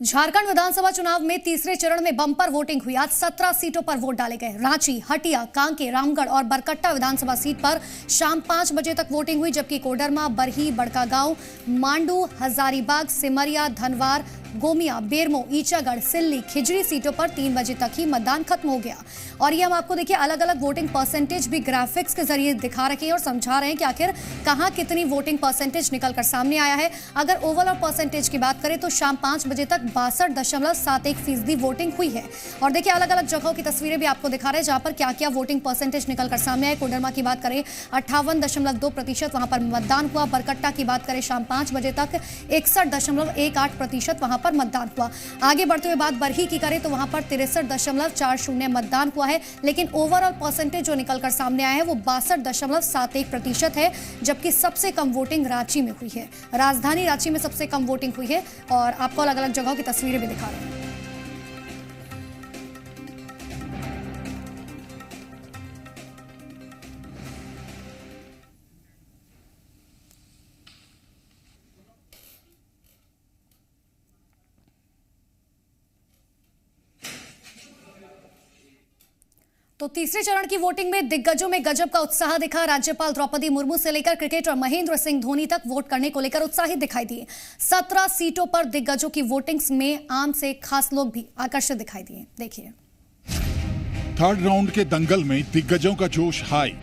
झारखंड विधानसभा चुनाव में तीसरे चरण में बम्पर वोटिंग हुई। आज 17 सीटों पर वोट डाले गए। रांची, हटिया, कांके, रामगढ़ और बरकट्टा विधानसभा सीट पर शाम 5 बजे तक वोटिंग हुई, जबकि कोडरमा, बरही, बड़कागांव, मांडू, हजारीबाग, सिमरिया, धनवार, गोमिया, बेरमो, ईचागढ़, सिल्ली, खिजरी सीटों पर 3 बजे तक ही मतदान खत्म हो गया। और ये हम आपको देखिए अलग अलग वोटिंग परसेंटेज भी ग्राफिक्स के जरिए दिखा रखे हैं और समझा रहे हैं कि आखिर कहां कितनी वोटिंग परसेंटेज निकलकर सामने आया है। अगर ओवरऑल परसेंटेज की बात करें तो शाम 5 बजे तक 62.71% वोटिंग हुई है। और देखिए अलग अलग जगहों की तस्वीरें भी आपको दिखा रहे हैं जहां पर क्या क्या वोटिंग परसेंटेज निकलकर सामने आए। कोडरमा की बात करें 58.2% वहां पर मतदान हुआ। बरकट्टा की बात करें शाम 5 बजे तक 61.18% वहां पर मतदान हुआ। आगे बढ़ते हुए बात बरही की करें तो वहां पर 63.40 मतदान हुआ है, लेकिन ओवरऑल परसेंटेज जो निकलकर सामने आया है वो 62.71% है, जबकि सबसे कम वोटिंग रांची में हुई है। राजधानी रांची में सबसे कम वोटिंग हुई है और आपको अलग अलग जगहों की तस्वीरें भी दिखा रहे हैं। तो तीसरे चरण की वोटिंग में दिग्गजों में गजब का उत्साह दिखा। राज्यपाल द्रौपदी मुर्मू से लेकर क्रिकेटर महेंद्र सिंह धोनी तक वोट करने को लेकर उत्साहित दिखाई दिए। 17 सीटों पर दिग्गजों की वोटिंग्स में आम से खास लोग भी आकर्षित दिखाई दिए। देखिए, थर्ड राउंड के दंगल में दिग्गजों का जोश हाई।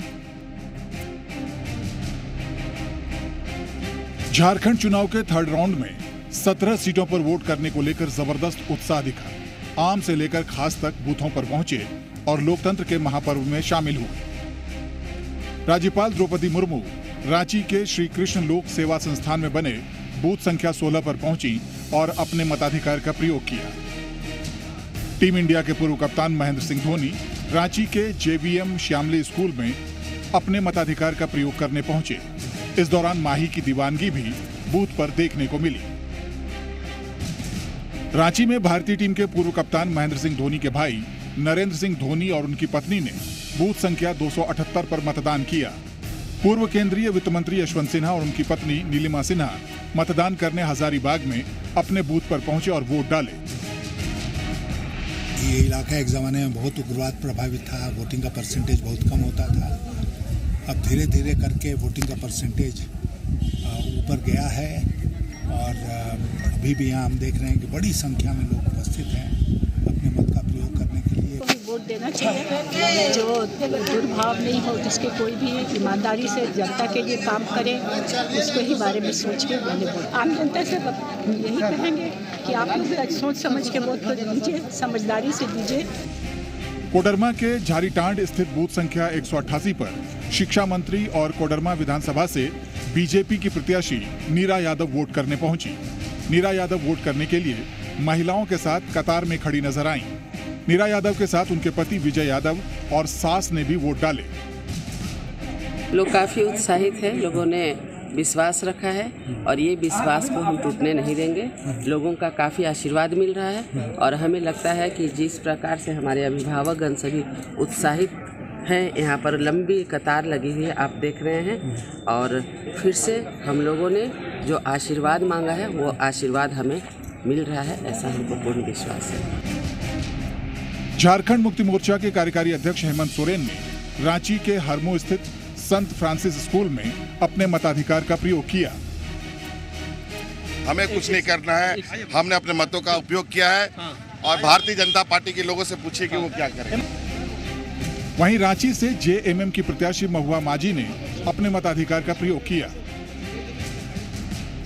झारखंड चुनाव के थर्ड राउंड में 17 सीटों पर वोट करने को लेकर जबरदस्त उत्साह दिखा। आम से लेकर खास तक बूथों पर पहुंचे और लोकतंत्र के महापर्व में शामिल हुए। राज्यपाल द्रौपदी मुर्मू रांची के श्री कृष्ण लोक सेवा संस्थान में बने बूथ संख्या 16 पर पहुंची और अपने मताधिकार का प्रयोग किया। टीम इंडिया के पूर्व कप्तान महेंद्र सिंह धोनी रांची के जेवीएम श्यामली स्कूल में अपने मताधिकार का प्रयोग करने पहुंचे। इस दौरान माही की दीवानगी भी बूथ पर देखने को मिली। रांची में भारतीय टीम के पूर्व कप्तान महेंद्र सिंह धोनी के भाई नरेंद्र सिंह धोनी और उनकी पत्नी ने बूथ संख्या 278 पर मतदान किया। पूर्व केंद्रीय वित्त मंत्री यशवंत सिन्हा और उनकी पत्नी नीलिमा सिन्हा मतदान करने हजारीबाग में अपने बूथ पर पहुंचे और वोट डाले। ये इलाका एक जमाने में बहुत उग्रवाद प्रभावित था, वोटिंग का परसेंटेज बहुत कम होता था। अब धीरे धीरे करके वोटिंग का परसेंटेज ऊपर गया है और अभी भी यहाँ हम देख रहे हैं कि बड़ी संख्या में लोग उपस्थित हैं अपने मत का प्रयोग करने के लिए। वोट देना चाहिए जो दुर्भाव नहीं हो, जिसके कोई भी ईमानदारी से जनता के लिए काम करे, उसको ही बारे में सोच के मैंने वोट। आम जनता से यही कहेंगे कि आप लोग सोच समझ के वोट दीजिए, समझदारी से दीजिए। कोडरमा के झारीटांड स्थित बूथ संख्या 188 पर शिक्षा मंत्री और कोडरमा विधानसभा से बीजेपी की प्रत्याशी नीरा यादव वोट करने पहुंची। नीरा यादव वोट करने के लिए महिलाओं के साथ कतार में खड़ी नजर आईं। नीरा यादव के साथ उनके पति विजय यादव और सास ने भी वोट डाले। लोग काफी उत्साहित हैं, लोगों ने विश्वास रखा है और ये विश्वास को हम टूटने नहीं देंगे। लोगों का काफ़ी आशीर्वाद मिल रहा है और हमें लगता है कि जिस प्रकार से हमारे अभिभावकगण सभी उत्साहित हैं, यहाँ पर लंबी कतार लगी हुई है, आप देख रहे हैं। और फिर से हम लोगों ने जो आशीर्वाद मांगा है वो आशीर्वाद हमें मिल रहा है, ऐसा हमको पूर्ण विश्वास है। झारखंड मुक्ति मोर्चा के कार्यकारी अध्यक्ष हेमंत सोरेन ने रांची के हरमो स्थित संत फ्रांसिस स्कूल में अपने मताधिकार का प्रयोग किया। हमें कुछ नहीं करना है, हमने अपने मतों का उपयोग किया है और भारतीय जनता पार्टी के लोगों से पूछिए कि वो क्या करें। वहीं रांची से जेएमएम की प्रत्याशी महुआ माजी ने अपने मताधिकार का प्रयोग किया।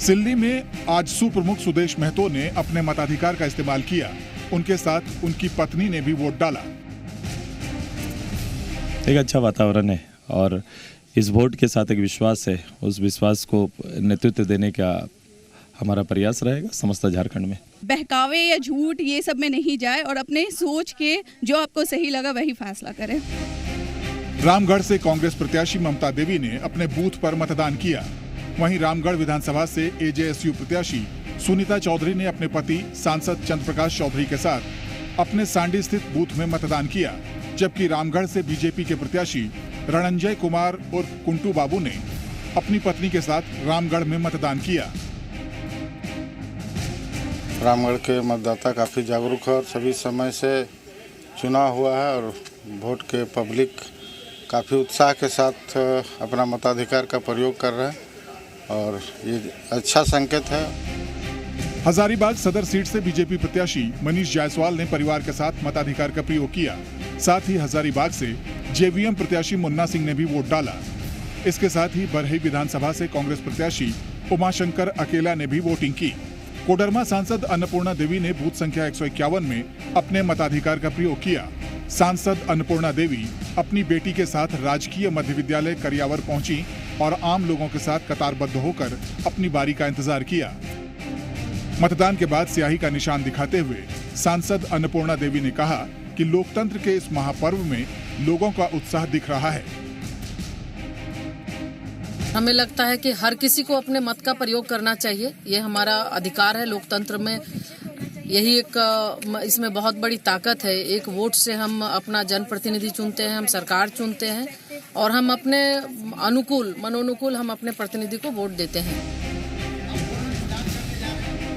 सिल्ली में आज सुप्रमुख सुदेश महतो ने अपने मताधिकार का इस्तेमाल किया। उनके साथ उनकी पत्नी ने भी वोट डाला। एक अच्छा वातावरण है और इस वोट के साथ एक विश्वास है, उस विश्वास को नेतृत्व देने का हमारा प्रयास रहेगा समस्त झारखंड में। बहकावे या झूठ ये सब में नहीं जाए और अपने सोच के जो आपको सही लगा वही फैसला करें। रामगढ़ से कांग्रेस प्रत्याशी ममता देवी ने अपने बूथ पर मतदान किया। वहीं रामगढ़ विधानसभा से एजेएसयू प्रत्याशी सुनीता चौधरी ने अपने पति सांसद चंद्र प्रकाश चौधरी के साथ अपने सांडी स्थित बूथ में मतदान किया, जबकि रामगढ़ से बीजेपी के प्रत्याशी रणंजय कुमार उर्फ कुंटू बाबू ने अपनी पत्नी के साथ रामगढ़ में मतदान किया। रामगढ़ के मतदाता काफ़ी जागरूक है और सभी समय से चुना हुआ है और वोट के पब्लिक काफ़ी उत्साह के साथ अपना मताधिकार का प्रयोग कर रहे हैं और ये अच्छा संकेत है। हजारीबाग सदर सीट से बीजेपी प्रत्याशी मनीष जायसवाल ने परिवार के साथ मताधिकार का प्रयोग किया। साथ ही हजारीबाग से जेवीएम प्रत्याशी मुन्ना सिंह ने भी वोट डाला। इसके साथ ही बरही विधानसभा से कांग्रेस प्रत्याशी उमाशंकर अकेला ने भी वोटिंग की। कोडरमा सांसद अन्नपूर्णा देवी ने बूथ संख्या 151 में अपने मताधिकार का प्रयोग किया। सांसद अन्नपूर्णा देवी अपनी बेटी के साथ राजकीय मध्य विद्यालय करियावर पहुंची और आम लोगों के साथ कतारबद्ध होकर अपनी बारी का इंतजार किया। मतदान के बाद स्याही का निशान दिखाते हुए सांसद अन्नपूर्णा देवी ने कहा कि लोकतंत्र के इस महापर्व में लोगों का उत्साह दिख रहा है। हमें लगता है कि हर किसी को अपने मत का प्रयोग करना चाहिए। ये हमारा अधिकार है लोकतंत्र में। यही एक इसमें बहुत बड़ी ताकत है। एक वोट से हम अपना जनप्रतिनिधि चुनते हैं, हम सरकार चुनते हैं और हम अपने मनोनुकूल हम अपने प्रतिनिधि को वोट देते हैं।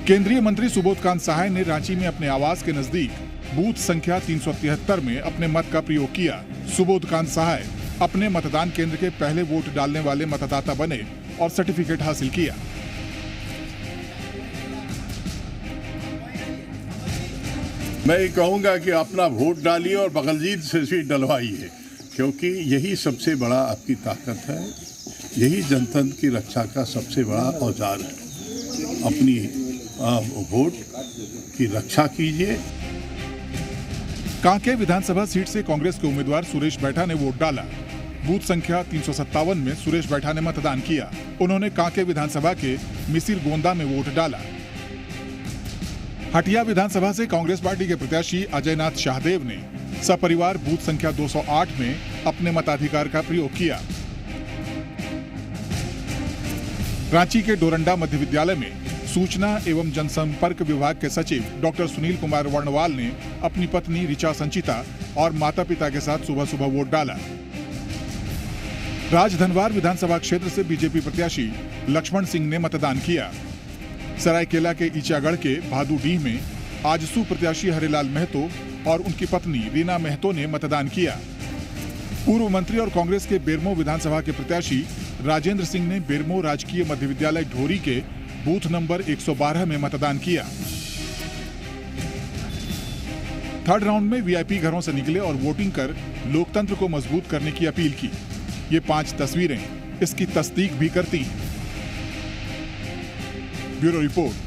केंद्रीय मंत्री सुबोधकांत सहाय ने रांची में अपने आवास के नजदीक बूथ संख्या 373 में अपने मत का प्रयोग किया। सुबोधकांत सहाय अपने मतदान केंद्र के पहले वोट डालने वाले मतदाता बने और सर्टिफिकेट हासिल किया। मैं ये कहूँगा कि अपना वोट डालिए और बगलजीत से सीट डलवाइए, क्योंकि यही सबसे बड़ा आपकी ताकत है। यही जनतंत्र की रक्षा का सबसे बड़ा औजार है। अपनी वोट की रक्षा कीजिए। कांके विधानसभा सीट से कांग्रेस के उम्मीदवार सुरेश बैठा ने वोट डाला। बूथ संख्या 357 में सुरेश बैठा ने मतदान किया। उन्होंने कांके विधानसभा के मिसिर गोंदा में वोट डाला। हटिया विधानसभा से कांग्रेस पार्टी के प्रत्याशी अजयनाथ शाहदेव ने सपरिवार बूथ संख्या 208 में अपने मताधिकार का प्रयोग किया। रांची के डोरंडा मध्य विद्यालय में सूचना एवं जनसंपर्क विभाग के सचिव डॉक्टर सुनील कुमार वर्णवाल ने अपनी पत्नी ऋचा संचिता और माता पिता के साथ सुबह सुबह वोट डाला। राजधनवार विधानसभा क्षेत्र से बीजेपी प्रत्याशी लक्ष्मण सिंह ने मतदान किया। सरायकेला के ईचागढ़ के भादुडीह में आजसू प्रत्याशी हरिलाल महतो और उनकी पत्नी रीना महतो ने मतदान किया। पूर्व मंत्री और कांग्रेस के बेरमो विधानसभा के प्रत्याशी राजेंद्र सिंह ने बेरमो राजकीय मध्य विद्यालय ढोरी के बूथ नंबर 112 में मतदान किया। थर्ड राउंड में वीआईपी घरों से निकले और वोटिंग कर लोकतंत्र को मजबूत करने की अपील की। ये 5 तस्वीरें इसकी तस्दीक भी करती हैं। Bureau report.